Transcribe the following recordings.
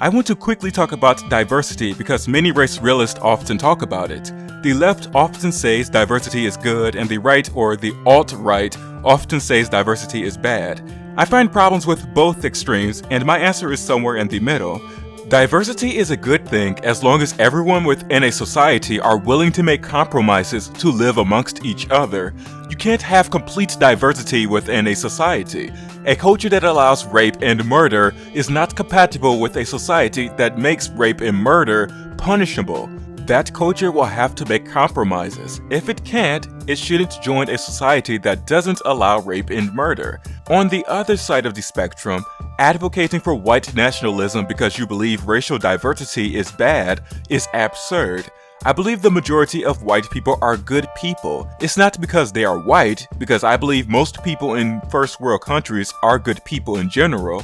I want to quickly talk about diversity because many race realists often talk about it. The left often says diversity is good, and the right or the alt-right often says diversity is bad. I find problems with both extremes, and my answer is somewhere in the middle. Diversity is a good thing as long as everyone within a society are willing to make compromises to live amongst each other. You can't have complete diversity within a society. A culture that allows rape and murder is not compatible with a society that makes rape and murder punishable. That culture will have to make compromises. If it can't, it shouldn't join a society that doesn't allow rape and murder. On the other side of the spectrum, advocating for white nationalism because you believe racial diversity is bad is absurd. I believe the majority of white people are good people. It's not because they are white, because I believe most people in first world countries are good people in general.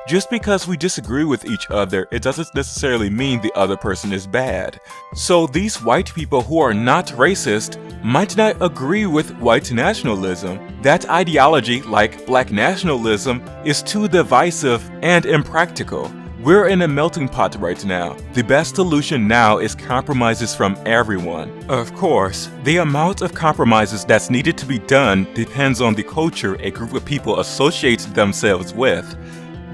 Just because we disagree with each other, it doesn't necessarily mean the other person is bad. So these white people who are not racist might not agree with white nationalism. That ideology, like black nationalism, is too divisive and impractical. We're in a melting pot right now. The best solution now is compromises from everyone. Of course, the amount of compromises that's needed to be done depends on the culture a group of people associate themselves with.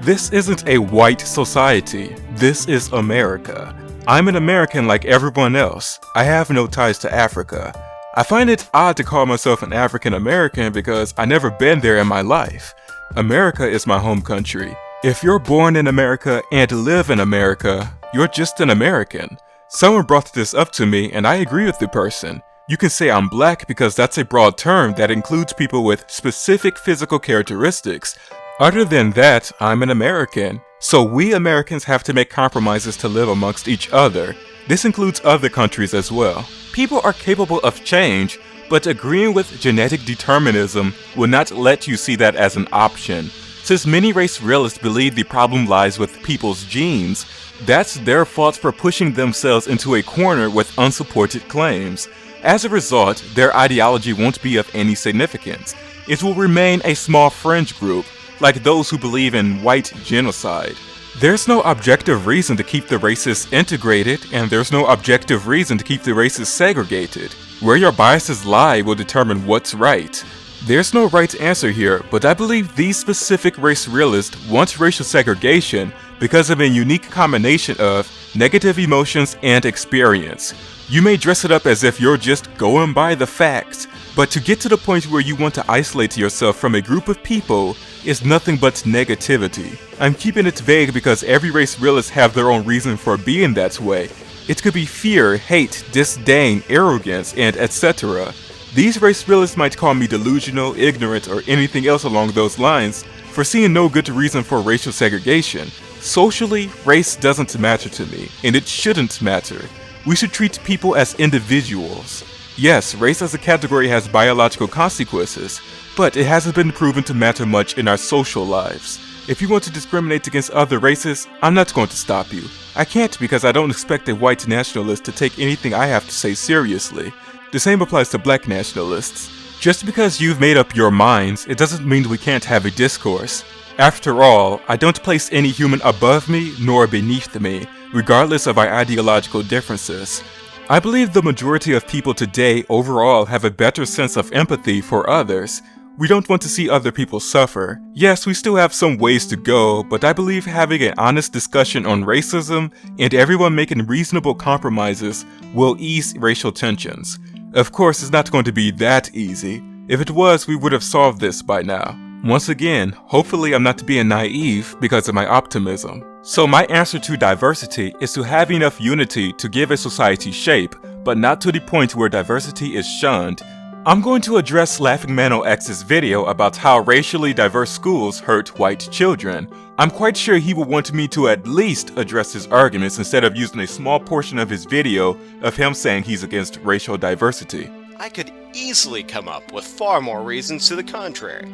This isn't a white society. This is America. I'm an American like everyone else. I have no ties to Africa. I find it odd to call myself an African American because I've never been there in my life. America is my home country. If you're born in America and live in America, you're just an American. Someone brought this up to me and I agree with the person. You can say I'm black because that's a broad term that includes people with specific physical characteristics. Other than that, I'm an American. So we Americans have to make compromises to live amongst each other. This includes other countries as well. People are capable of change, but agreeing with genetic determinism will not let you see that as an option. Since many race realists believe the problem lies with people's genes, that's their fault for pushing themselves into a corner with unsupported claims. As a result, their ideology won't be of any significance. It will remain a small fringe group, like those who believe in white genocide. There's no objective reason to keep the races integrated, and there's no objective reason to keep the races segregated. Where your biases lie will determine what's right. There's no right answer here, but I believe these specific race realists want racial segregation because of a unique combination of negative emotions and experience. You may dress it up as if you're just going by the facts, but to get to the point where you want to isolate yourself from a group of people is nothing but negativity. I'm keeping it vague because every race realist have their own reason for being that way. It could be fear, hate, disdain, arrogance, and etc. These race realists might call me delusional, ignorant, or anything else along those lines for seeing no good reason for racial segregation. Socially, race doesn't matter to me, and it shouldn't matter. We should treat people as individuals. Yes, race as a category has biological consequences, but it hasn't been proven to matter much in our social lives. If you want to discriminate against other races, I'm not going to stop you. I can't because I don't expect a white nationalist to take anything I have to say seriously. The same applies to black nationalists. Just because you've made up your minds, it doesn't mean we can't have a discourse. After all, I don't place any human above me nor beneath me, regardless of our ideological differences. I believe the majority of people today overall have a better sense of empathy for others. We don't want to see other people suffer. Yes, we still have some ways to go, but I believe having an honest discussion on racism and everyone making reasonable compromises will ease racial tensions. Of course, it's not going to be that easy. If it was, we would have solved this by now. Once again, hopefully I'm not being naive because of my optimism. So my answer to diversity is to have enough unity to give a society shape, but not to the point where diversity is shunned. I'm going to address LaughingManOX's video about how racially diverse schools hurt white children. I'm quite sure he will want me to at least address his arguments instead of using a small portion of his video of him saying he's against racial diversity. I could easily come up with far more reasons to the contrary.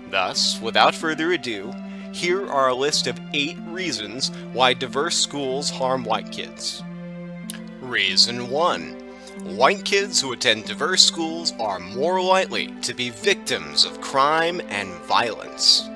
Thus, without further ado, here are a list of 8 reasons why diverse schools harm white kids. Reason 1. White kids who attend diverse schools are more likely to be victims of crime and violence.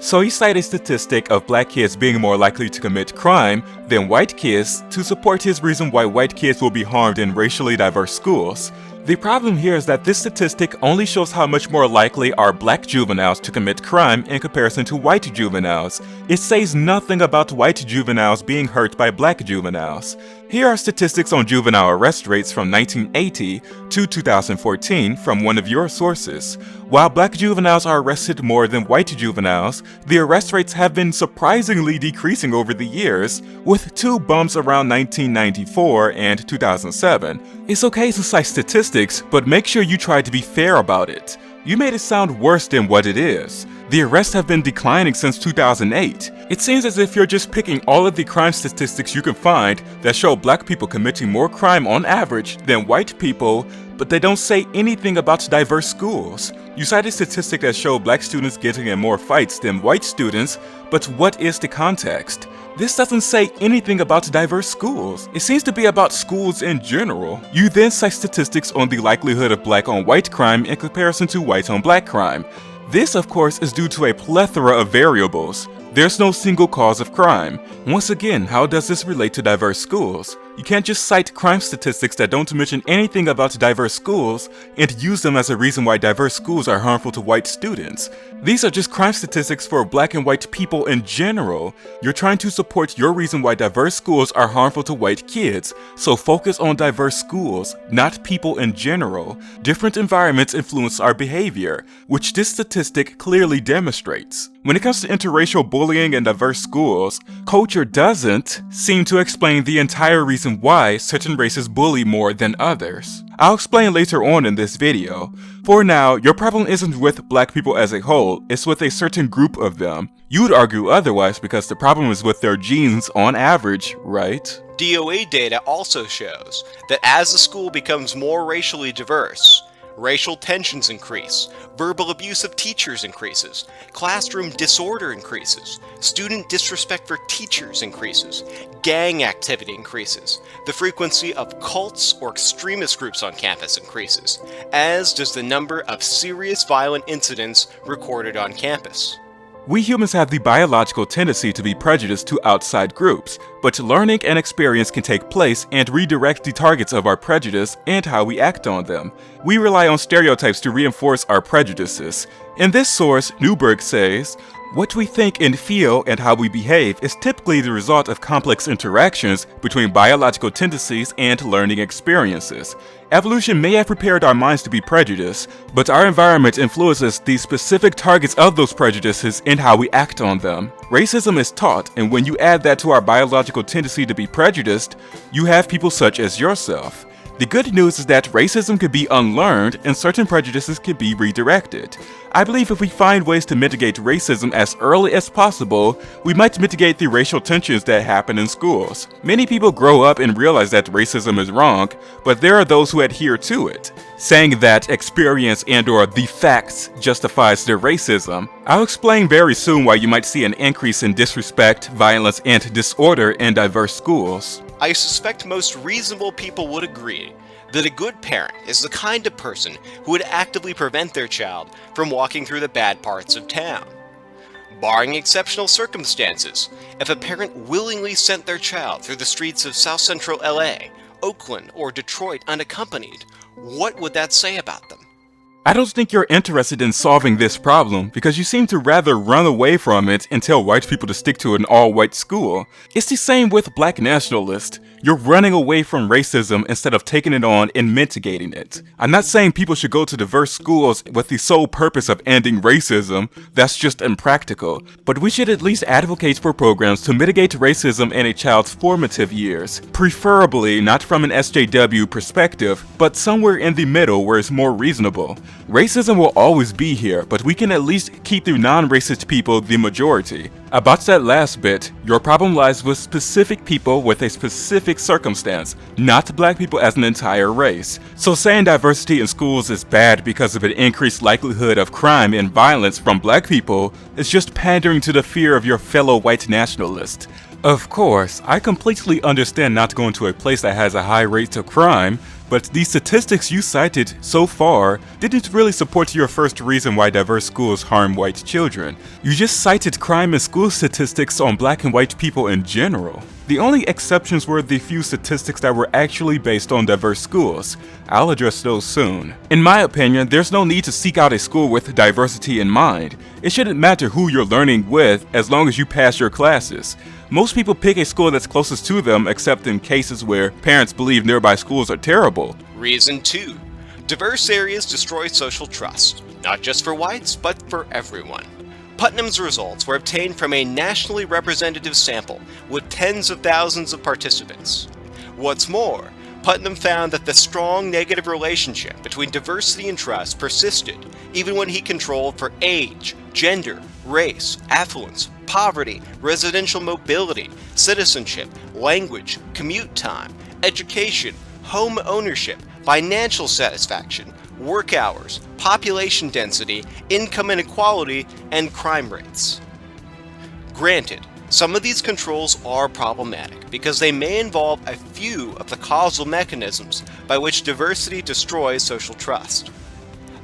So he cited a statistic of black kids being more likely to commit crime than white kids to support his reason why white kids will be harmed in racially diverse schools. The problem here is that this statistic only shows how much more likely are black juveniles to commit crime in comparison to white juveniles. It says nothing about white juveniles being hurt by black juveniles. Here are statistics on juvenile arrest rates from 1980 to 2014 from one of your sources. While black juveniles are arrested more than white juveniles, the arrest rates have been surprisingly decreasing over the years, with 2 bumps around 1994 and 2007. It's okay to cite statistics, but make sure you try to be fair about it. You made it sound worse than what it is. The arrests have been declining since 2008. It seems as if you're just picking all of the crime statistics you can find that show black people committing more crime on average than white people, but they don't say anything about diverse schools. You cite a statistic that show black students getting in more fights than white students, but what is the context? This doesn't say anything about diverse schools. It seems to be about schools in general. You then cite statistics on the likelihood of black on white crime in comparison to white on black crime. This, of course, is due to a plethora of variables. There's no single cause of crime. Once again, how does this relate to diverse schools? You can't just cite crime statistics that don't mention anything about diverse schools and use them as a reason why diverse schools are harmful to white students. These are just crime statistics for black and white people in general. You're trying to support your reason why diverse schools are harmful to white kids, so focus on diverse schools, not people in general. Different environments influence our behavior, which this statistic clearly demonstrates. When it comes to interracial bullying in diverse schools, culture doesn't seem to explain the entire reason why certain races bully more than others. I'll explain later on in this video. For now, your problem isn't with black people as a whole, it's with a certain group of them. You'd argue otherwise because the problem is with their genes on average, right? DOA data also shows that as the school becomes more racially diverse, racial tensions increase, verbal abuse of teachers increases, classroom disorder increases, student disrespect for teachers increases, gang activity increases, the frequency of cults or extremist groups on campus increases, as does the number of serious violent incidents recorded on campus. We humans have the biological tendency to be prejudiced to outside groups, but learning and experience can take place and redirect the targets of our prejudice and how we act on them. We rely on stereotypes to reinforce our prejudices. In this source, Newberg says, "What we think and feel and how we behave is typically the result of complex interactions between biological tendencies and learning experiences. Evolution may have prepared our minds to be prejudiced, but our environment influences the specific targets of those prejudices and how we act on them. Racism is taught, and when you add that to our biological tendency to be prejudiced, you have people such as yourself. The good news is that racism can be unlearned and certain prejudices can be redirected. I believe if we find ways to mitigate racism as early as possible, we might mitigate the racial tensions that happen in schools. Many people grow up and realize that racism is wrong, but there are those who adhere to it, saying that experience and/or the facts justifies their racism. I'll explain very soon why you might see an increase in disrespect, violence, and disorder in diverse schools. I suspect most reasonable people would agree that a good parent is the kind of person who would actively prevent their child from walking through the bad parts of town. Barring exceptional circumstances, if a parent willingly sent their child through the streets of South Central LA, Oakland, or Detroit unaccompanied, what would that say about them? I don't think you're interested in solving this problem because you seem to rather run away from it and tell white people to stick to an all-white school. It's the same with black nationalists. You're running away from racism instead of taking it on and mitigating it. I'm not saying people should go to diverse schools with the sole purpose of ending racism. That's just impractical. But we should at least advocate for programs to mitigate racism in a child's formative years. Preferably not from an SJW perspective, but somewhere in the middle where it's more reasonable. Racism will always be here, but we can at least keep the non-racist people the majority. About that last bit, your problem lies with specific people with a specific circumstance, not black people as an entire race. So saying diversity in schools is bad because of an increased likelihood of crime and violence from black people is just pandering to the fear of your fellow white nationalists. Of course, I completely understand not going to a place that has a high rate of crime, but the statistics you cited so far didn't really support your first reason why diverse schools harm white children. You just cited crime and school statistics on black and white people in general. The only exceptions were the few statistics that were actually based on diverse schools. I'll address those soon. In my opinion, there's no need to seek out a school with diversity in mind. It shouldn't matter who you're learning with as long as you pass your classes. Most people pick a school that's closest to them, except in cases where parents believe nearby schools are terrible. Reason 2. Diverse areas destroy social trust, not just for whites, but for everyone. Putnam's results were obtained from a nationally representative sample with tens of thousands of participants. What's more, Putnam found that the strong negative relationship between diversity and trust persisted even when he controlled for age, gender, race, affluence, poverty, residential mobility, citizenship, language, commute time, education, home ownership, financial satisfaction, work hours, population density, income inequality, and crime rates. Granted, some of these controls are problematic because they may involve a few of the causal mechanisms by which diversity destroys social trust.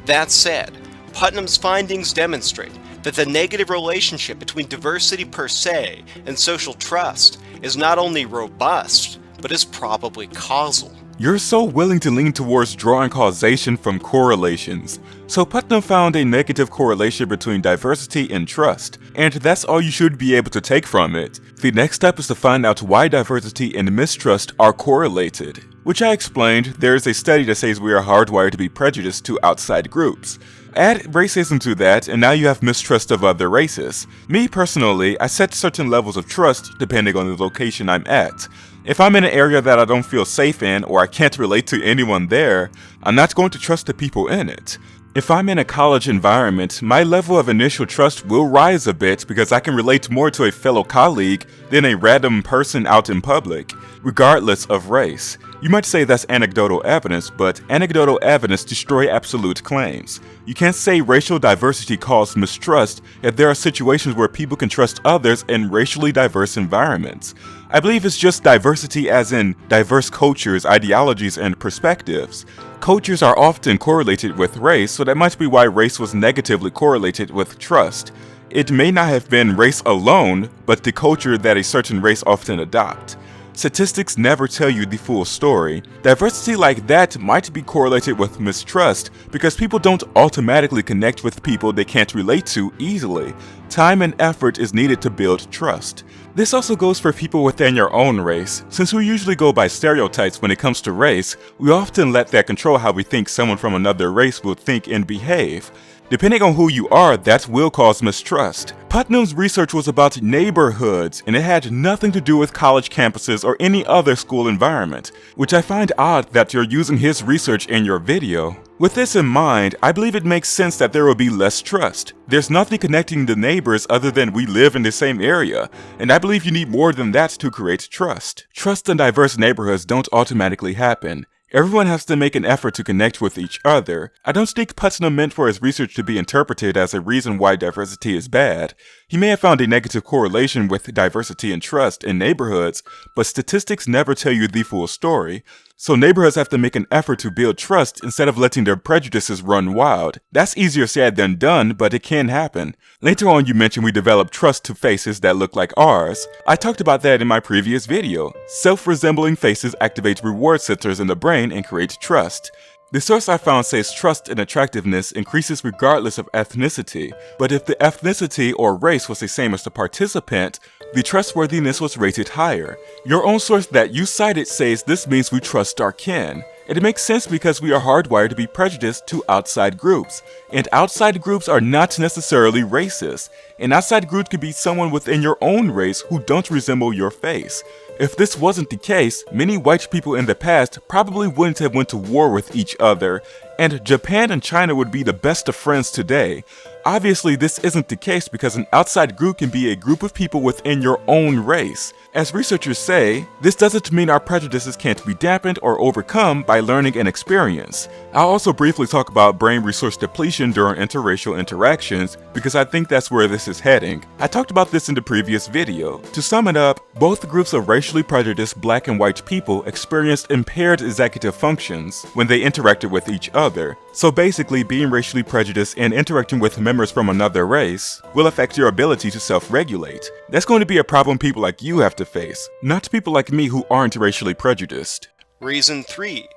That said, Putnam's findings demonstrate that the negative relationship between diversity per se and social trust is not only robust, but is probably causal. You're so willing to lean towards drawing causation from correlations. So Putnam found a negative correlation between diversity and trust, and that's all you should be able to take from it. The next step is to find out why diversity and mistrust are correlated. Which I explained, there is a study that says we are hardwired to be prejudiced to outside groups. Add racism to that, and now you have mistrust of other races. Me personally, I set certain levels of trust depending on the location I'm at. If I'm in an area that I don't feel safe in or I can't relate to anyone there, I'm not going to trust the people in it. If I'm in a college environment, my level of initial trust will rise a bit because I can relate more to a fellow colleague than a random person out in public, regardless of race. You might say that's anecdotal evidence, but anecdotal evidence destroys absolute claims. You can't say racial diversity causes mistrust if there are situations where people can trust others in racially diverse environments. I believe it's just diversity as in diverse cultures, ideologies, and perspectives. Cultures are often correlated with race, so that might be why race was negatively correlated with trust. It may not have been race alone, but the culture that a certain race often adopts. Statistics never tell you the full story. Diversity like that might be correlated with mistrust because people don't automatically connect with people they can't relate to easily. Time and effort is needed to build trust. This also goes for people within your own race. Since we usually go by stereotypes when it comes to race, we often let that control how we think someone from another race will think and behave. Depending on who you are, that will cause mistrust. Putnam's research was about neighborhoods, and it had nothing to do with college campuses or any other school environment, which I find odd that you're using his research in your video. With this in mind, I believe it makes sense that there will be less trust. There's nothing connecting the neighbors other than we live in the same area, and I believe you need more than that to create trust. Trust in diverse neighborhoods don't automatically happen. Everyone has to make an effort to connect with each other. I don't think Putnam meant for his research to be interpreted as a reason why diversity is bad. He may have found a negative correlation with diversity and trust in neighborhoods, but statistics never tell you the full story. So neighborhoods have to make an effort to build trust instead of letting their prejudices run wild. That's easier said than done, but it can happen. Later on you mentioned we develop trust to faces that look like ours. I talked about that in my previous video. Self-resembling faces activate reward centers in the brain and create trust. The source I found says trust and attractiveness increases regardless of ethnicity, but if the ethnicity or race was the same as the participant, the trustworthiness was rated higher. Your own source that you cited says this means we trust our kin. It makes sense because we are hardwired to be prejudiced to outside groups, and outside groups are not necessarily racist. An outside group could be someone within your own race who don't resemble your face. If this wasn't the case, many white people in the past probably wouldn't have went to war with each other, and Japan and China would be the best of friends today. Obviously, this isn't the case because an outside group can be a group of people within your own race. As researchers say, this doesn't mean our prejudices can't be dampened or overcome by learning and experience. I'll also briefly talk about brain resource depletion during interracial interactions because I think that's where this is heading. I talked about this in the previous video. To sum it up, both groups of racially prejudiced black and white people experienced impaired executive functions when they interacted with each other. So basically, being racially prejudiced and interacting with members from another race will affect your ability to self-regulate. That's going to be a problem people like you have to face, not people like me who aren't racially prejudiced. Reason 3.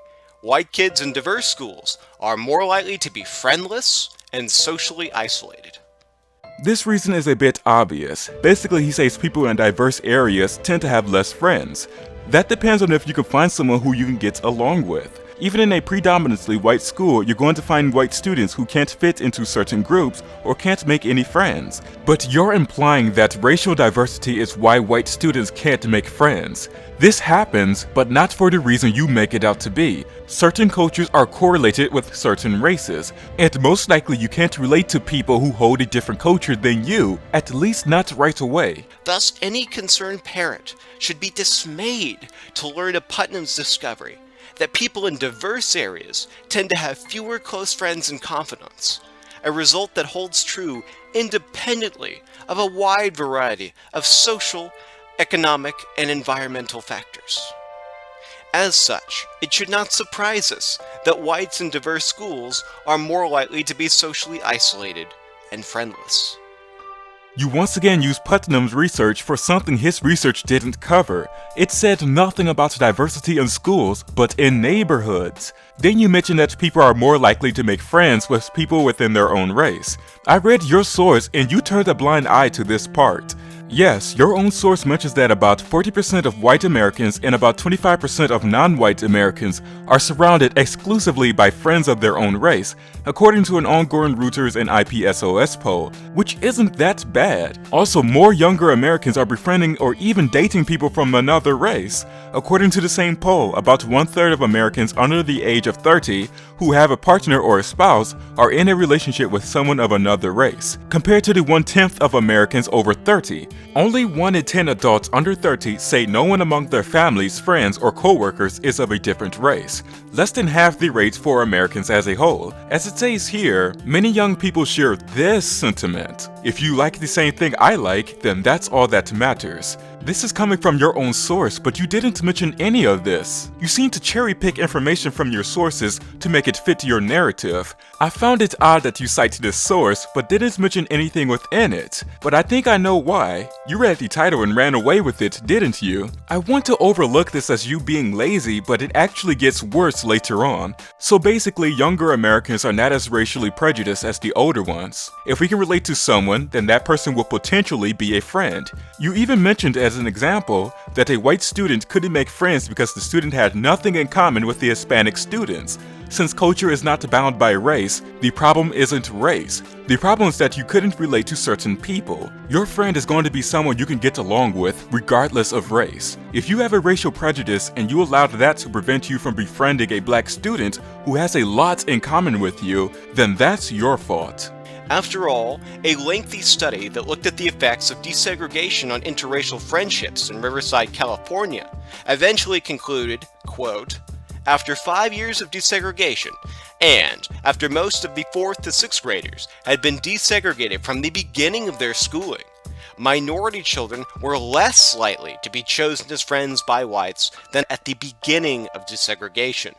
White kids in diverse schools are more likely to be friendless and socially isolated. This reason is a bit obvious. Basically, he says people in diverse areas tend to have less friends. That depends on if you can find someone who you can get along with. Even in a predominantly white school, you're going to find white students who can't fit into certain groups or can't make any friends. But you're implying that racial diversity is why white students can't make friends. This happens, but not for the reason you make it out to be. Certain cultures are correlated with certain races, and most likely you can't relate to people who hold a different culture than you, at least not right away. Thus, any concerned parent should be dismayed to learn of Putnam's discovery that people in diverse areas tend to have fewer close friends and confidants, a result that holds true independently of a wide variety of social, economic, and environmental factors. As such, it should not surprise us that whites in diverse schools are more likely to be socially isolated and friendless. You once again used Putnam's research for something his research didn't cover. It said nothing about diversity in schools, but in neighborhoods. Then you mentioned that people are more likely to make friends with people within their own race. I read your source and you turned a blind eye to this part. Yes, your own source mentions that about 40% of white Americans and about 25% of non-white Americans are surrounded exclusively by friends of their own race, according to an ongoing Reuters and IPSOS poll, which isn't that bad. Also, more younger Americans are befriending or even dating people from another race. According to the same poll, about 1/3 of Americans under the age of 30 who have a partner or a spouse are in a relationship with someone of another race, compared to the 1/10 of Americans over 30. Only 1 in 10 adults under 30 say no one among their families, friends, or co-workers is of a different race, less than half the rate for Americans as a whole. As it says here, many young people share this sentiment: if you like the same thing I like, then that's all that matters. This is coming from your own source, but you didn't mention any of this. You seem to cherry-pick information from your sources to make it fit your narrative. I found it odd that you cite this source, but didn't mention anything within it. But I think I know why. You read the title and ran away with it, didn't you? I want to overlook this as you being lazy, but it actually gets worse later on. So basically, younger Americans are not as racially prejudiced as the older ones. If we can relate to someone, then that person will potentially be a friend. You even mentioned as an example that a white student couldn't make friends because the student had nothing in common with the Hispanic students. Since culture is not bound by race, the problem isn't race. The problem is that you couldn't relate to certain people. Your friend is going to be someone you can get along with regardless of race. If you have a racial prejudice and you allowed that to prevent you from befriending a black student who has a lot in common with you, then that's your fault. After all, a lengthy study that looked at the effects of desegregation on interracial friendships in Riverside, California, eventually concluded, quote, "After 5 years of desegregation, and after most of the 4th to 6th graders had been desegregated from the beginning of their schooling, minority children were less likely to be chosen as friends by whites than at the beginning of desegregation."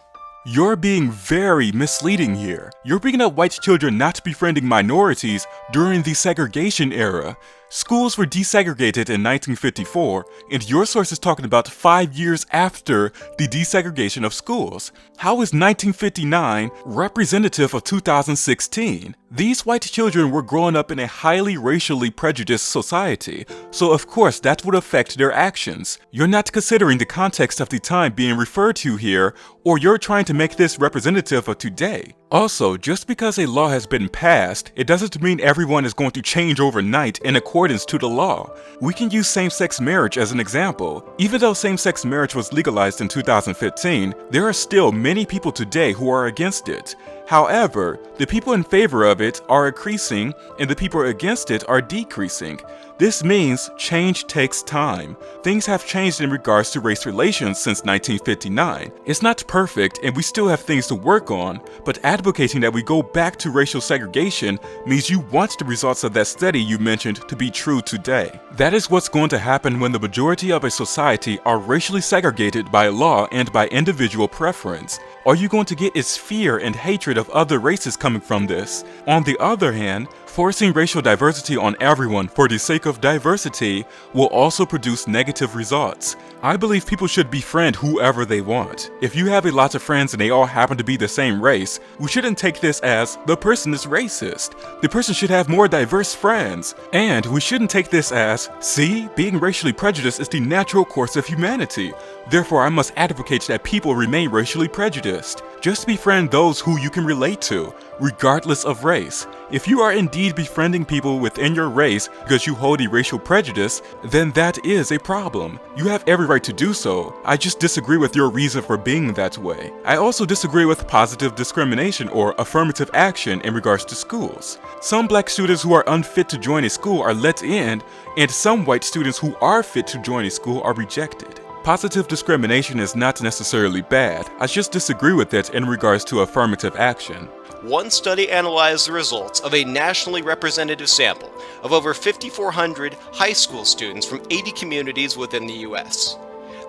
You're being very misleading here. You're bringing up white children not befriending minorities during the segregation era. Schools were desegregated in 1954, and your source is talking about 5 years after the desegregation of schools. How is 1959 representative of 2016? These white children were growing up in a highly racially prejudiced society, so of course that would affect their actions. You're not considering the context of the time being referred to here, or you're trying to make this representative of today. Also, just because a law has been passed, it doesn't mean everyone is going to change overnight in accordance to the law. We can use same-sex marriage as an example. Even though same-sex marriage was legalized in 2015, there are still many people today who are against it. However, the people in favor of it are increasing and the people against it are decreasing. This means change takes time. Things have changed in regards to race relations since 1959. It's not perfect and we still have things to work on, but advocating that we go back to racial segregation means you want the results of that study you mentioned to be true today. That is what's going to happen when the majority of a society are racially segregated by law and by individual preference. All you're going to get is fear and hatred of other races coming from this. On the other hand, forcing racial diversity on everyone for the sake of diversity will also produce negative results. I believe people should befriend whoever they want. If you have a lot of friends and they all happen to be the same race, we shouldn't take this as the person is racist. The person should have more diverse friends. And we shouldn't take this as, see, being racially prejudiced is the natural course of humanity. Therefore, I must advocate that people remain racially prejudiced. Just befriend those who you can relate to, regardless of race. If you are indeed befriending people within your race because you hold a racial prejudice, then that is a problem. You have every right to do so. I just disagree with your reason for being that way. I also disagree with positive discrimination or affirmative action in regards to schools. Some black students who are unfit to join a school are let in, and some white students who are fit to join a school are rejected. Positive discrimination is not necessarily bad. I just disagree with it in regards to affirmative action. One study analyzed the results of a nationally representative sample of over 5,400 high school students from 80 communities within the US.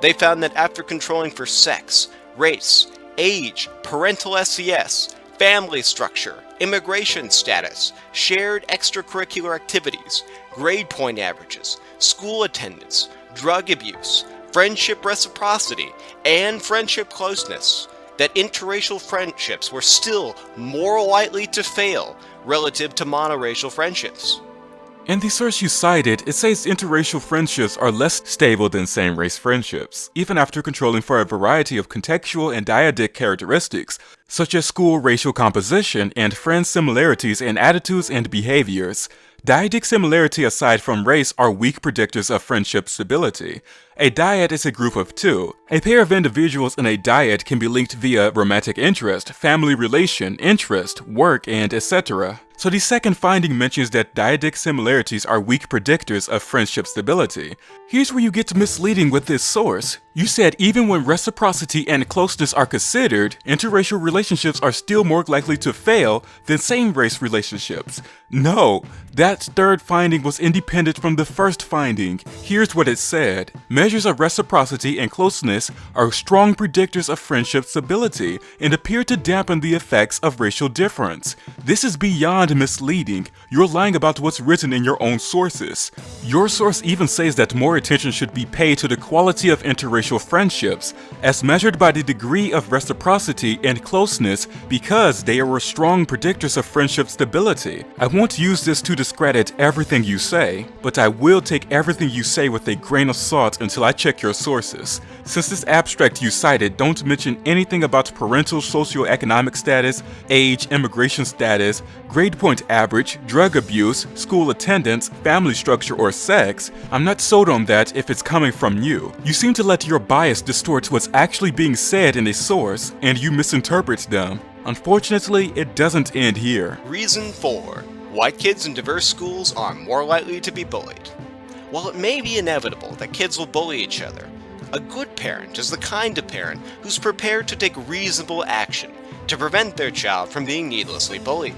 They found that after controlling for sex, race, age, parental SES, family structure, immigration status, shared extracurricular activities, grade point averages, school attendance, drug abuse, friendship reciprocity, and friendship closeness, that interracial friendships were still more likely to fail relative to monoracial friendships. In the source you cited, it says interracial friendships are less stable than same-race friendships, even after controlling for a variety of contextual and dyadic characteristics, such as school racial composition and friend similarities in attitudes and behaviors. Dyadic similarity aside from race are weak predictors of friendship stability. A dyad is a group of two. A pair of individuals in a dyad can be linked via romantic interest, family relation, interest, work, and etc. So the second finding mentions that dyadic similarities are weak predictors of friendship stability. Here's where you get misleading with this source. You said even when reciprocity and closeness are considered, interracial relationships are still more likely to fail than same-race relationships. No, that third finding was independent from the first finding. Here's what it said. Measures of reciprocity and closeness are strong predictors of friendship stability and appear to dampen the effects of racial difference. This is beyond misleading. You're lying about what's written in your own sources. Your source even says that more attention should be paid to the quality of interracial friendships, as measured by the degree of reciprocity and closeness, because they are strong predictors of friendship stability. I won't use this to discredit everything you say, but I will take everything you say with a grain of salt until I check your sources. Since this abstract you cited don't mention anything about parental socioeconomic status, age, immigration status, grade point average, drug abuse, school attendance, family structure, or sex, I'm not sold on that if it's coming from you. You seem to let your bias distort what's actually being said in a source, and you misinterpret them. Unfortunately, it doesn't end here. Reason 4. White kids in diverse schools are more likely to be bullied. While it may be inevitable that kids will bully each other, a good parent is the kind of parent who's prepared to take reasonable action to prevent their child from being needlessly bullied.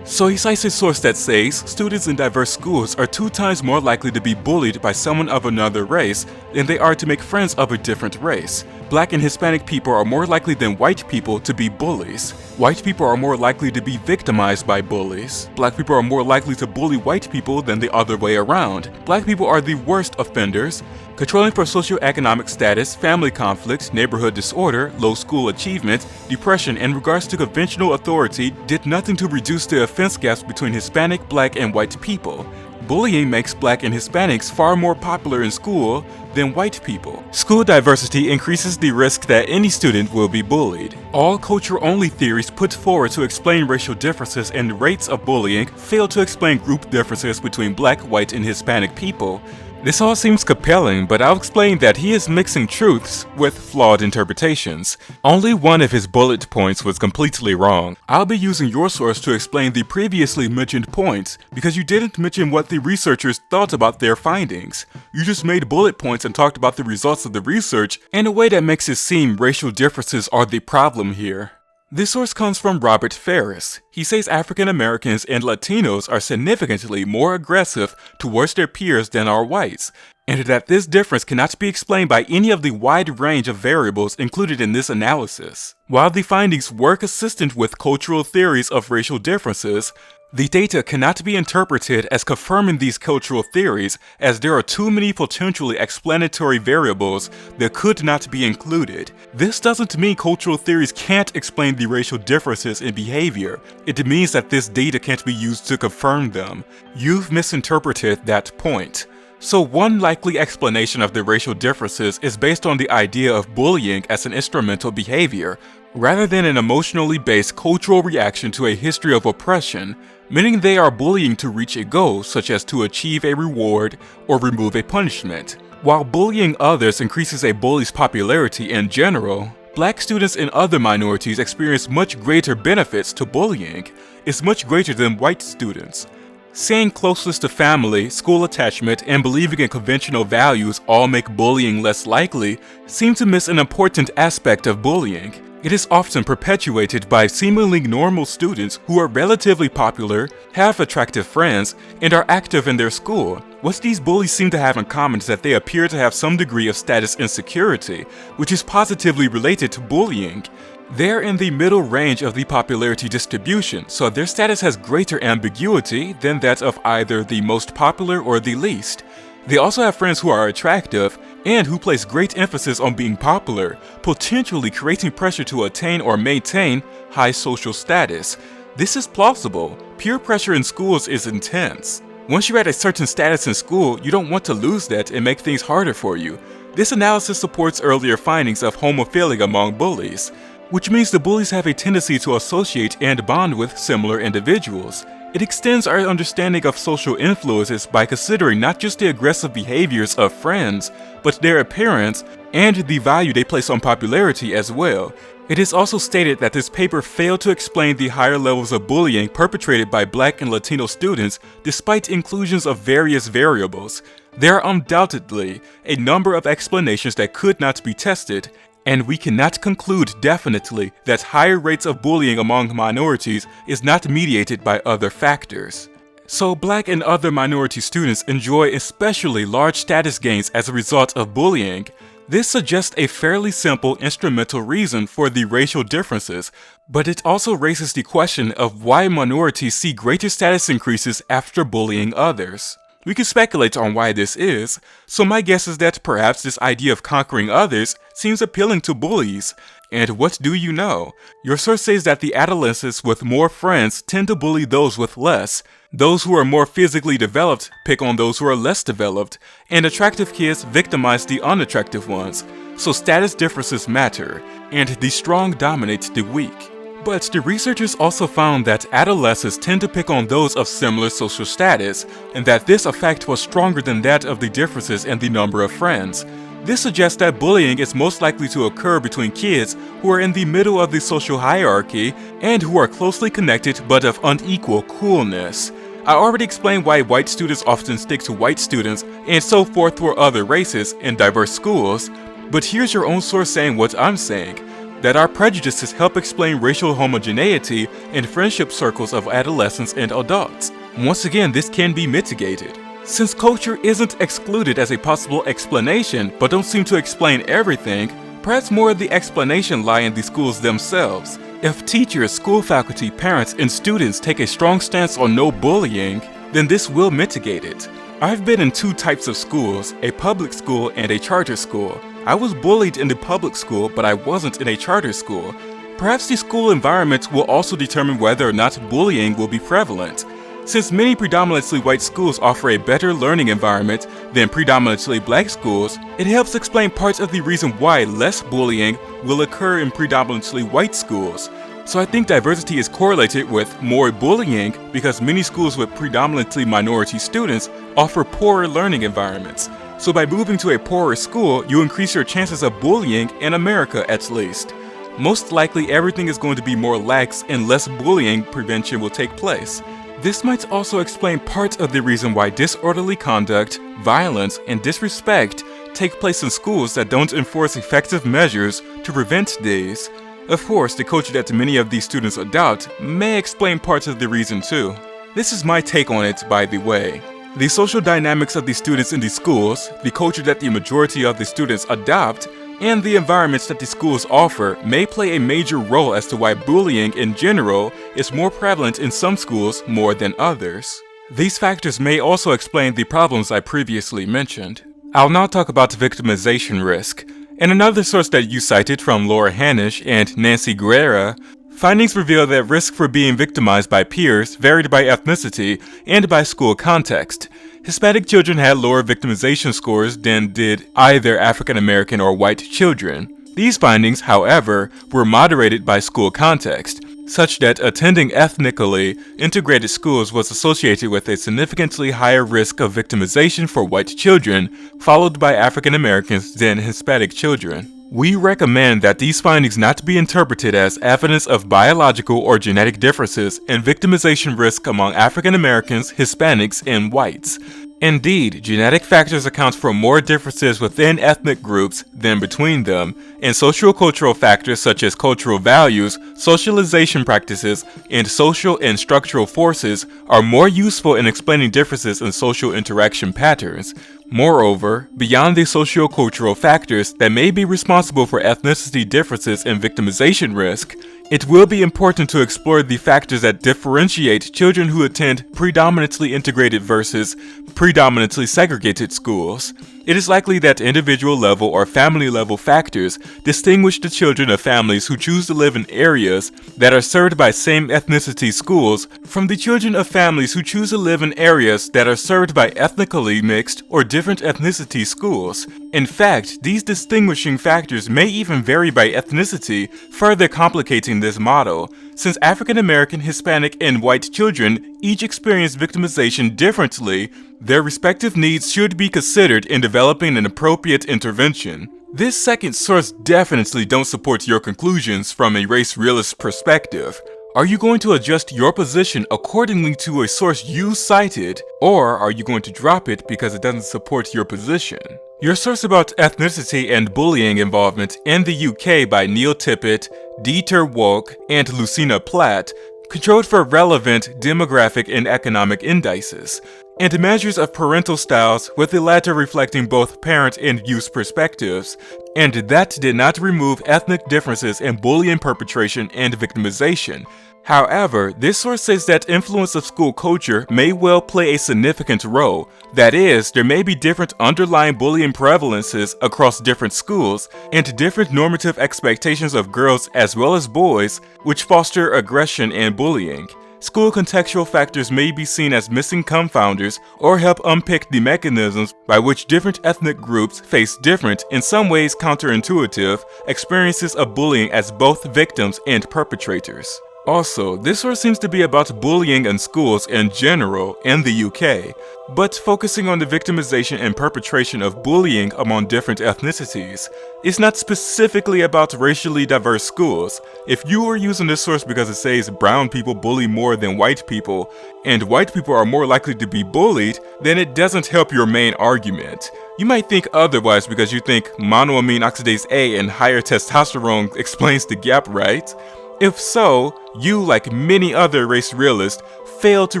So he cites a source that says students in diverse schools are 2 times more likely to be bullied by someone of another race than they are to make friends of a different race. Black and Hispanic people are more likely than white people to be bullies. White people are more likely to be victimized by bullies. Black people are more likely to bully white people than the other way around. Black people are the worst offenders. Controlling for socioeconomic status, family conflicts, neighborhood disorder, low school achievement, depression in regards to conventional authority did nothing to reduce the offense gaps between Hispanic, Black, and white people. Bullying makes Black and Hispanics far more popular in school than white people. School diversity increases the risk that any student will be bullied. All culture-only theories put forward to explain racial differences and rates of bullying fail to explain group differences between Black, white, and Hispanic people. This all seems compelling, but I'll explain that he is mixing truths with flawed interpretations. Only one of his bullet points was completely wrong. I'll be using your source to explain the previously mentioned points, because you didn't mention what the researchers thought about their findings. You just made bullet points and talked about the results of the research in a way that makes it seem racial differences are the problem here. This source comes from Robert Ferris. He says African Americans and Latinos are significantly more aggressive towards their peers than are whites, and that this difference cannot be explained by any of the wide range of variables included in this analysis. While the findings were consistent with cultural theories of racial differences, the data cannot be interpreted as confirming these cultural theories, as there are too many potentially explanatory variables that could not be included. This doesn't mean cultural theories can't explain the racial differences in behavior. It means that this data can't be used to confirm them. You've misinterpreted that point. So one likely explanation of the racial differences is based on the idea of bullying as an instrumental behavior, rather than an emotionally based cultural reaction to a history of oppression, meaning they are bullying to reach a goal, such as to achieve a reward or remove a punishment. While bullying others increases a bully's popularity in general, Black students and other minorities experience much greater benefits to bullying. It's much greater than white students. Saying closeness to family, school attachment, and believing in conventional values all make bullying less likely seem to miss an important aspect of bullying. It is often perpetuated by seemingly normal students who are relatively popular, have attractive friends, and are active in their school. What these bullies seem to have in common is that they appear to have some degree of status insecurity, which is positively related to bullying. They're in the middle range of the popularity distribution, so their status has greater ambiguity than that of either the most popular or the least. They also have friends who are attractive and who place great emphasis on being popular, potentially creating pressure to attain or maintain high social status. This is plausible. Peer pressure in schools is intense. Once you're at a certain status in school, you don't want to lose that and make things harder for you. This analysis supports earlier findings of homophilia among bullies, which means the bullies have a tendency to associate and bond with similar individuals. It extends our understanding of social influences by considering not just the aggressive behaviors of friends, but their appearance and the value they place on popularity as well. It is also stated that this paper failed to explain the higher levels of bullying perpetrated by Black and Latino students despite inclusions of various variables. There are undoubtedly a number of explanations that could not be tested, and we cannot conclude definitely that higher rates of bullying among minorities is not mediated by other factors. So Black and other minority students enjoy especially large status gains as a result of bullying. This suggests a fairly simple instrumental reason for the racial differences, but it also raises the question of why minorities see greater status increases after bullying others. We can speculate on why this is, so my guess is that perhaps this idea of conquering others seems appealing to bullies. And what do you know? Your source says that the adolescents with more friends tend to bully those with less. Those who are more physically developed pick on those who are less developed, and attractive kids victimize the unattractive ones. So status differences matter, and the strong dominate the weak. But the researchers also found that adolescents tend to pick on those of similar social status, and that this effect was stronger than that of the differences in the number of friends. This suggests that bullying is most likely to occur between kids who are in the middle of the social hierarchy and who are closely connected but of unequal coolness. I already explained why white students often stick to white students and so forth for other races in diverse schools, but here's your own source saying what I'm saying, that our prejudices help explain racial homogeneity in friendship circles of adolescents and adults. Once again, this can be mitigated. Since culture isn't excluded as a possible explanation, but don't seem to explain everything, perhaps more of the explanation lie in the schools themselves. If teachers, school faculty, parents, and students take a strong stance on no bullying, then this will mitigate it. I've been in two types of schools, a public school and a charter school. I was bullied in the public school, but I wasn't in a charter school. Perhaps the school environment will also determine whether or not bullying will be prevalent. Since many predominantly white schools offer a better learning environment than predominantly Black schools, it helps explain parts of the reason why less bullying will occur in predominantly white schools. So I think diversity is correlated with more bullying because many schools with predominantly minority students offer poorer learning environments. So by moving to a poorer school, you increase your chances of bullying in America at least. Most likely everything is going to be more lax and less bullying prevention will take place. This might also explain part of the reason why disorderly conduct, violence, and disrespect take place in schools that don't enforce effective measures to prevent these. Of course, the culture that many of these students adopt may explain parts of the reason too. This is my take on it, by the way. The social dynamics of the students in the schools, the culture that the majority of the students adopt, and the environments that the schools offer may play a major role as to why bullying in general is more prevalent in some schools more than others. These factors may also explain the problems I previously mentioned. I'll now talk about victimization risk. In another source that you cited from Laura Hanisch and Nancy Guerra, findings reveal that risk for being victimized by peers varied by ethnicity and by school context. Hispanic children had lower victimization scores than did either African American or white children. These findings, however, were moderated by school context, such that attending ethnically integrated schools was associated with a significantly higher risk of victimization for white children, followed by African Americans than Hispanic children. We recommend that these findings not be interpreted as evidence of biological or genetic differences in victimization risk among African Americans, Hispanics, and whites. Indeed, genetic factors account for more differences within ethnic groups than between them, and socio-cultural factors such as cultural values, socialization practices, and social and structural forces are more useful in explaining differences in social interaction patterns. Moreover, beyond the socio-cultural factors that may be responsible for ethnicity differences in victimization risk, it will be important to explore the factors that differentiate children who attend predominantly integrated versus predominantly segregated schools. It is likely that individual level or family level factors distinguish the children of families who choose to live in areas that are served by same ethnicity schools from the children of families who choose to live in areas that are served by ethnically mixed or different ethnicity schools. In fact, these distinguishing factors may even vary by ethnicity, further complicating this model. Since African American, Hispanic, and white children each experience victimization differently, their respective needs should be considered in developing an appropriate intervention. This second source definitely don't support your conclusions from a race realist perspective. Are you going to adjust your position accordingly to a source you cited, or are you going to drop it because it doesn't support your position? Your source about ethnicity and bullying involvement in the UK by Neil Tippett, Dieter Wolk, and Lucina Platt controlled for relevant demographic and economic indices, and measures of parental styles, with the latter reflecting both parent and youth perspectives, and that did not remove ethnic differences in bullying perpetration and victimization. However, this source says that influence of school culture may well play a significant role. That is, there may be different underlying bullying prevalences across different schools, and different normative expectations of girls as well as boys, which foster aggression and bullying. School contextual factors may be seen as missing confounders or help unpick the mechanisms by which different ethnic groups face different, in some ways counterintuitive, experiences of bullying as both victims and perpetrators. Also, this source seems to be about bullying in schools in general in the UK, but focusing on the victimization and perpetration of bullying among different ethnicities. It's not specifically about racially diverse schools. If you are using this source because it says brown people bully more than white people, and white people are more likely to be bullied, then it doesn't help your main argument. You might think otherwise because you think monoamine oxidase A and higher testosterone explains the gap, right? If so, you, like many other race realists, fail to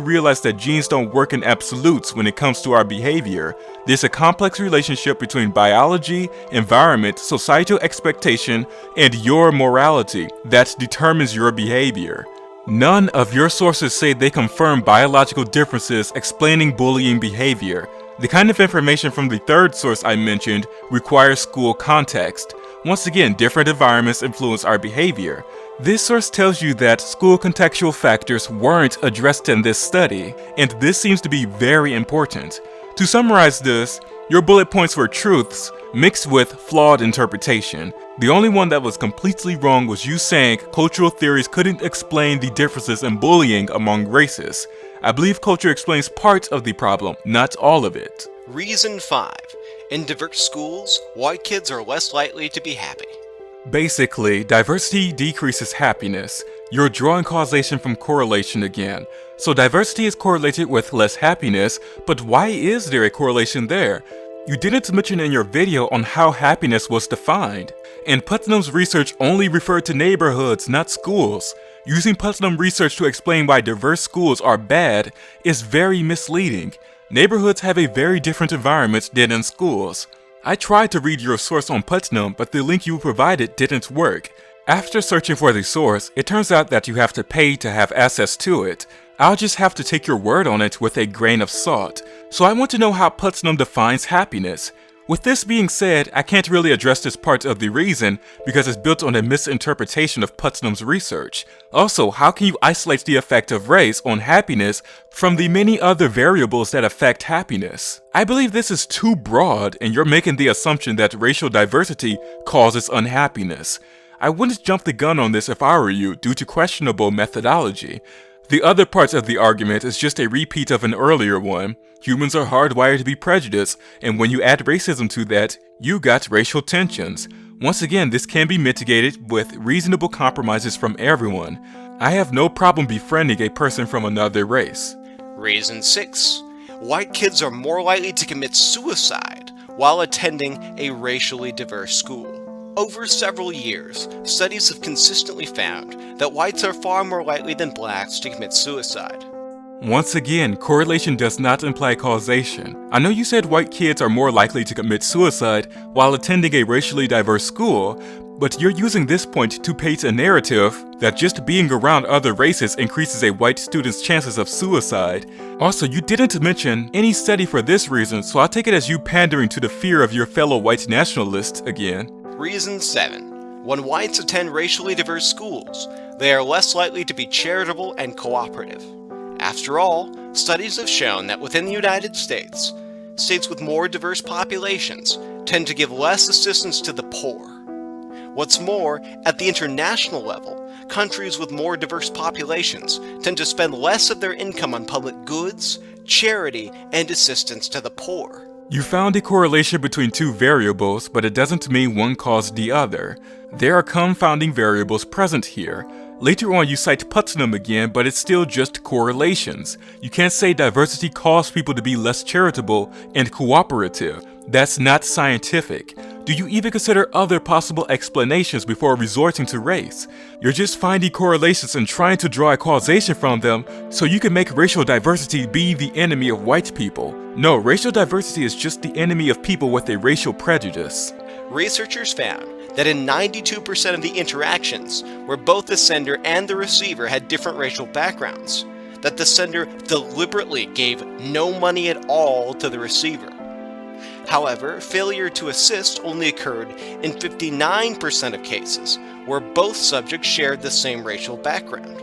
realize that genes don't work in absolutes when it comes to our behavior. There's a complex relationship between biology, environment, societal expectation, and your morality that determines your behavior. None of your sources say they confirm biological differences explaining bullying behavior. The kind of information from the third source I mentioned requires school context. Once again, different environments influence our behavior. This source tells you that school contextual factors weren't addressed in this study, and this seems to be very important. To summarize this, your bullet points were truths mixed with flawed interpretation. The only one that was completely wrong was you saying cultural theories couldn't explain the differences in bullying among races. I believe culture explains part of the problem, not all of it. Reason 5. In diverse schools, white kids are less likely to be happy. Basically, diversity decreases happiness. You're drawing causation from correlation again. So diversity is correlated with less happiness, but why is there a correlation there? You didn't mention in your video on how happiness was defined. And Putnam's research only referred to neighborhoods, not schools. Using Putnam research to explain why diverse schools are bad is very misleading. Neighborhoods have a very different environment than in schools. I tried to read your source on Putnam, but the link you provided didn't work. After searching for the source, it turns out that you have to pay to have access to it. I'll just have to take your word on it with a grain of salt. So I want to know how Putnam defines happiness. With this being said, I can't really address this part of the reason because it's built on a misinterpretation of Putnam's research. Also, how can you isolate the effect of race on happiness from the many other variables that affect happiness? I believe this is too broad and you're making the assumption that racial diversity causes unhappiness. I wouldn't jump the gun on this if I were you due to questionable methodology. The other part of the argument is just a repeat of an earlier one. Humans are hardwired to be prejudiced, and when you add racism to that, you got racial tensions. Once again, this can be mitigated with reasonable compromises from everyone. I have no problem befriending a person from another race. Reason 6. White kids are more likely to commit suicide while attending a racially diverse school. Over several years, studies have consistently found that whites are far more likely than blacks to commit suicide. Once again, correlation does not imply causation. I know you said white kids are more likely to commit suicide while attending a racially diverse school, but you're using this point to paint a narrative that just being around other races increases a white student's chances of suicide. Also, you didn't mention any study for this reason, so I'll take it as you pandering to the fear of your fellow white nationalists again. Reason 7. When whites attend racially diverse schools, they are less likely to be charitable and cooperative. After all, studies have shown that within the United States, states with more diverse populations tend to give less assistance to the poor. What's more, at the international level, countries with more diverse populations tend to spend less of their income on public goods, charity, and assistance to the poor. You found a correlation between two variables, but it doesn't mean one caused the other. There are confounding variables present here. Later on you cite Putnam again, but it's still just correlations. You can't say diversity caused people to be less charitable and cooperative. That's not scientific. Do you even consider other possible explanations before resorting to race? You're just finding correlations and trying to draw a causation from them so you can make racial diversity be the enemy of white people. No, racial diversity is just the enemy of people with a racial prejudice. Researchers found that in 92% of the interactions where both the sender and the receiver had different racial backgrounds, that the sender deliberately gave no money at all to the receiver. However, failure to assist only occurred in 59% of cases where both subjects shared the same racial background.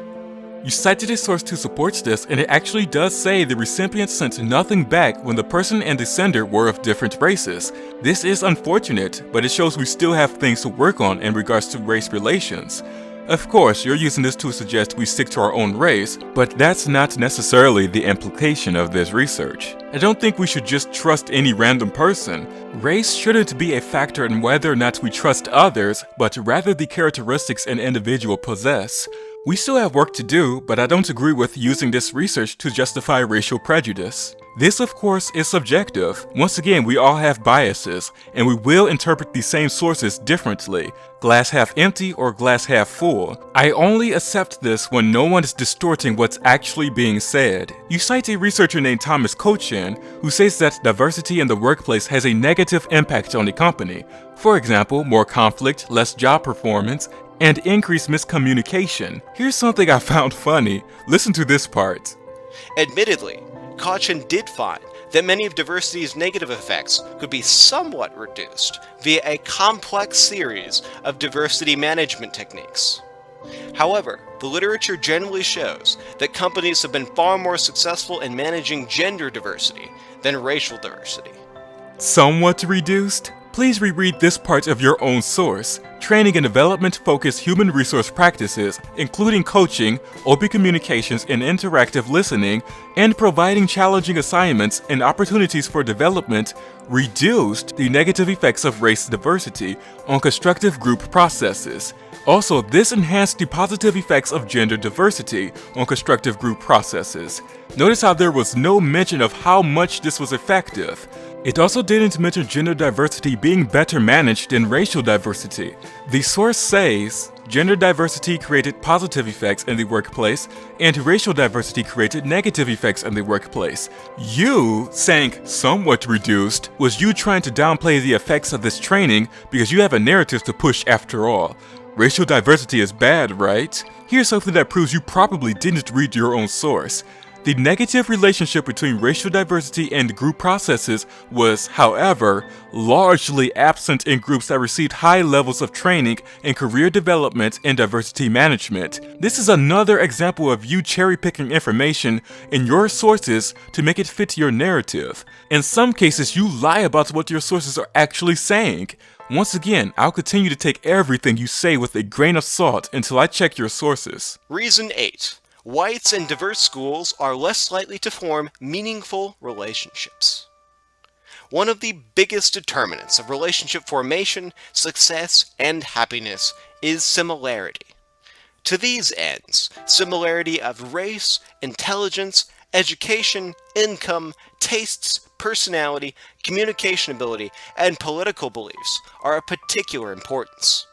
You cited a source to support this, and it actually does say the recipient sent nothing back when the person and the sender were of different races. This is unfortunate, but it shows we still have things to work on in regards to race relations. Of course, you're using this to suggest we stick to our own race, but that's not necessarily the implication of this research. I don't think we should just trust any random person. Race shouldn't be a factor in whether or not we trust others, but rather the characteristics an individual possess. We still have work to do, but I don't agree with using this research to justify racial prejudice. This, of course, is subjective. Once again, we all have biases, and we will interpret the same sources differently. Glass half empty or glass half full. I only accept this when no one is distorting what's actually being said. You cite a researcher named Thomas Cochin, who says that diversity in the workplace has a negative impact on the company. For example, more conflict, less job performance, and increased miscommunication. Here's something I found funny. Listen to this part. Admittedly, Cochin did find that many of diversity's negative effects could be somewhat reduced via a complex series of diversity management techniques. However, the literature generally shows that companies have been far more successful in managing gender diversity than racial diversity. Somewhat reduced? Please reread this part of your own source. Training and development-focused human resource practices, including coaching, open communications, and interactive listening, and providing challenging assignments and opportunities for development, reduced the negative effects of race diversity on constructive group processes. Also, this enhanced the positive effects of gender diversity on constructive group processes. Notice how there was no mention of how much this was effective. It also didn't mention gender diversity being better managed than racial diversity. The source says, gender diversity created positive effects in the workplace, and racial diversity created negative effects in the workplace. You saying somewhat reduced was you trying to downplay the effects of this training because you have a narrative to push after all. Racial diversity is bad, right? Here's something that proves you probably didn't read your own source. The negative relationship between racial diversity and group processes was, however, largely absent in groups that received high levels of training in career development and diversity management. This is another example of you cherry-picking information in your sources to make it fit your narrative. In some cases, you lie about what your sources are actually saying. Once again, I'll continue to take everything you say with a grain of salt until I check your sources. Reason 8. Whites in diverse schools are less likely to form meaningful relationships. One of the biggest determinants of relationship formation, success, and happiness is similarity. To these ends, similarity of race, intelligence, education, income, tastes, personality, communication ability, and political beliefs are of particular importance.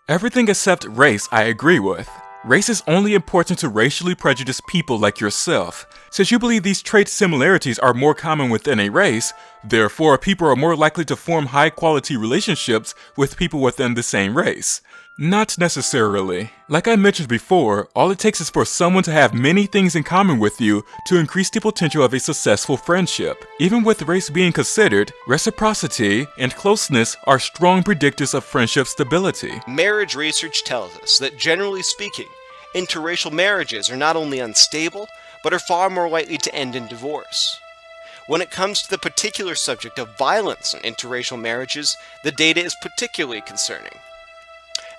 Everything except race I agree with. Race is only important to racially prejudiced people like yourself. Since you believe these trait similarities are more common within a race, therefore people are more likely to form high-quality relationships with people within the same race. Not necessarily. Like I mentioned before, all it takes is for someone to have many things in common with you to increase the potential of a successful friendship. Even with race being considered, reciprocity and closeness are strong predictors of friendship stability. Marriage research tells us that, generally speaking, interracial marriages are not only unstable, but are far more likely to end in divorce. When it comes to the particular subject of violence in interracial marriages, the data is particularly concerning.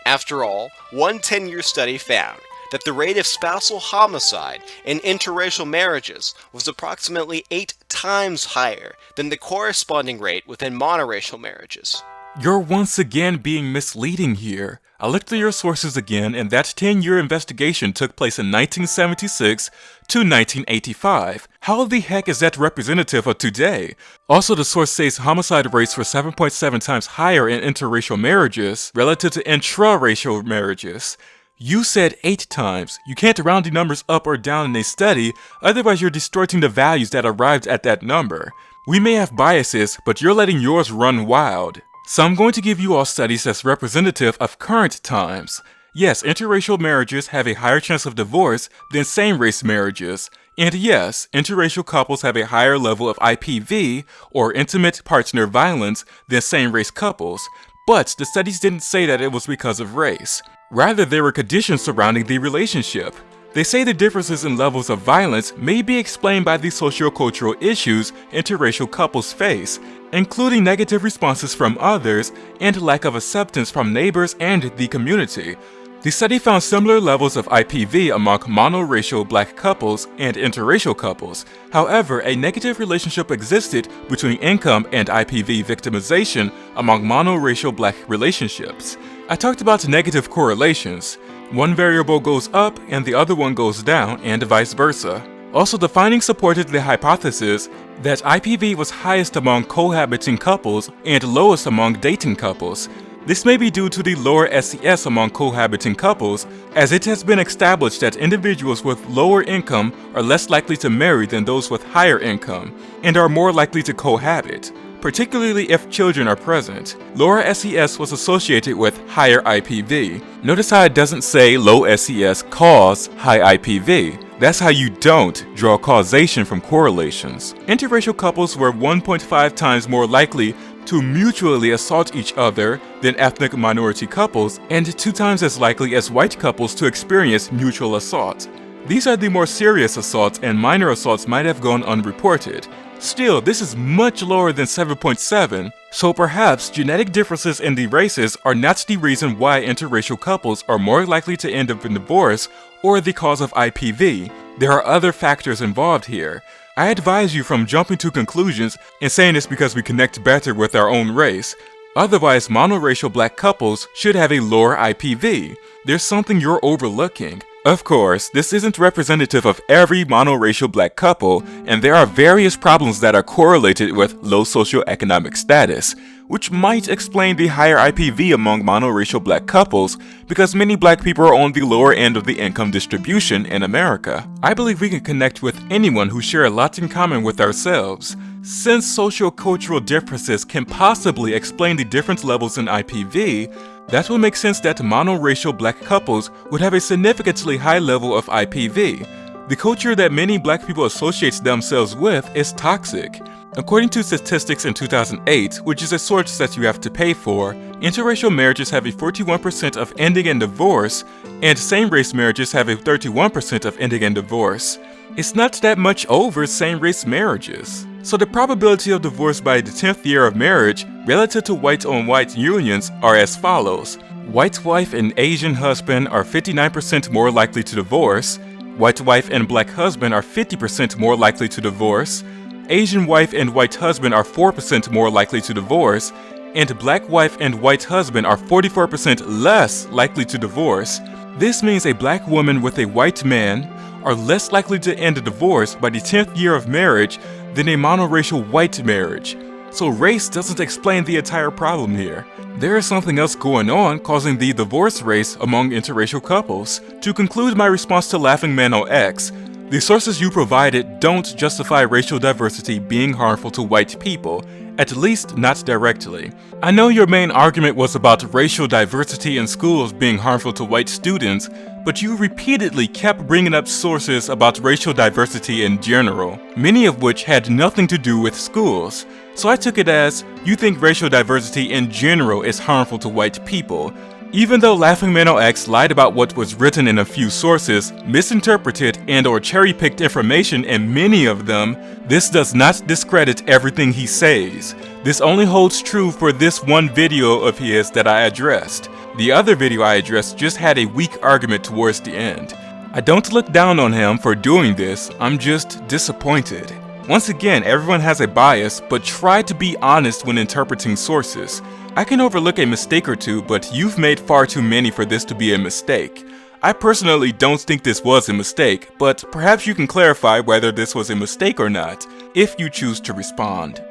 After all, one 10-year study found that the rate of spousal homicide in interracial marriages was approximately 8 times higher than the corresponding rate within monoracial marriages. You're once again being misleading here. I looked through your sources again, and that 10-year investigation took place in 1976 to 1985. How the heck is that representative of today? Also, the source says homicide rates were 7.7 times higher in interracial marriages relative to intraracial marriages. You said 8 times. You can't round the numbers up or down in a study, otherwise you're distorting the values that arrived at that number. We may have biases, but you're letting yours run wild. So I'm going to give you all studies that's representative of current times. Yes, interracial marriages have a higher chance of divorce than same-race marriages. And yes, interracial couples have a higher level of IPV, or intimate partner violence, than same-race couples. But the studies didn't say that it was because of race. Rather, there were conditions surrounding the relationship. They say the differences in levels of violence may be explained by the socio-cultural issues interracial couples face, including negative responses from others and lack of acceptance from neighbors and the community. The study found similar levels of IPV among monoracial black couples and interracial couples. However, a negative relationship existed between income and IPV victimization among monoracial black relationships. I talked about negative correlations. One variable goes up and the other one goes down, and vice versa. Also, the findings supported the hypothesis that IPV was highest among cohabiting couples and lowest among dating couples. This may be due to the lower SES among cohabiting couples, as it has been established that individuals with lower income are less likely to marry than those with higher income, and are more likely to cohabit, particularly if children are present. Lower SES was associated with higher IPV. Notice how it doesn't say low SES cause high IPV. That's how you don't draw causation from correlations. Interracial couples were 1.5 times more likely to mutually assault each other than ethnic minority couples, and 2 times as likely as white couples to experience mutual assault. These are the more serious assaults, and minor assaults might have gone unreported. Still, this is much lower than 7.7, so perhaps genetic differences in the races are not the reason why interracial couples are more likely to end up in divorce or the cause of IPV. There are other factors involved here. I advise you from jumping to conclusions and saying it's because we connect better with our own race. Otherwise, monoracial black couples should have a lower IPV. There's something you're overlooking. Of course, this isn't representative of every monoracial black couple, and there are various problems that are correlated with low socioeconomic status, which might explain the higher IPV among monoracial black couples because many black people are on the lower end of the income distribution in America. I believe we can connect with anyone who share a lot in common with ourselves. Since socio-cultural differences can possibly explain the different levels in IPV, that would make sense that monoracial black couples would have a significantly high level of IPV. The culture that many black people associate themselves with is toxic. According to statistics in 2008, which is a source that you have to pay for, interracial marriages have a 41% of ending in divorce, and same-race marriages have a 31% of ending in divorce. It's not that much over same-race marriages. So the probability of divorce by the 10th year of marriage relative to white-on-white unions are as follows. White wife and Asian husband are 59% more likely to divorce. White wife and black husband are 50% more likely to divorce. Asian wife and white husband are 4% more likely to divorce. And black wife and white husband are 44% less likely to divorce. This means a black woman with a white man are less likely to end a divorce by the 10th year of marriage than a monoracial white marriage. So race doesn't explain the entire problem here. There is something else going on causing the divorce race among interracial couples. To conclude my response to LaughingManOX, the sources you provided don't justify racial diversity being harmful to white people, at least not directly. I know your main argument was about racial diversity in schools being harmful to white students, but you repeatedly kept bringing up sources about racial diversity in general, many of which had nothing to do with schools. So I took it as, you think racial diversity in general is harmful to white people. Even though LaughingManOX lied about what was written in a few sources, misinterpreted and/or cherry-picked information in many of them, this does not discredit everything he says. This only holds true for this one video of his that I addressed. The other video I addressed just had a weak argument towards the end. I don't look down on him for doing this, I'm just disappointed. Once again, everyone has a bias, but try to be honest when interpreting sources. I can overlook a mistake or two, but you've made far too many for this to be a mistake. I personally don't think this was a mistake, but perhaps you can clarify whether this was a mistake or not, if you choose to respond.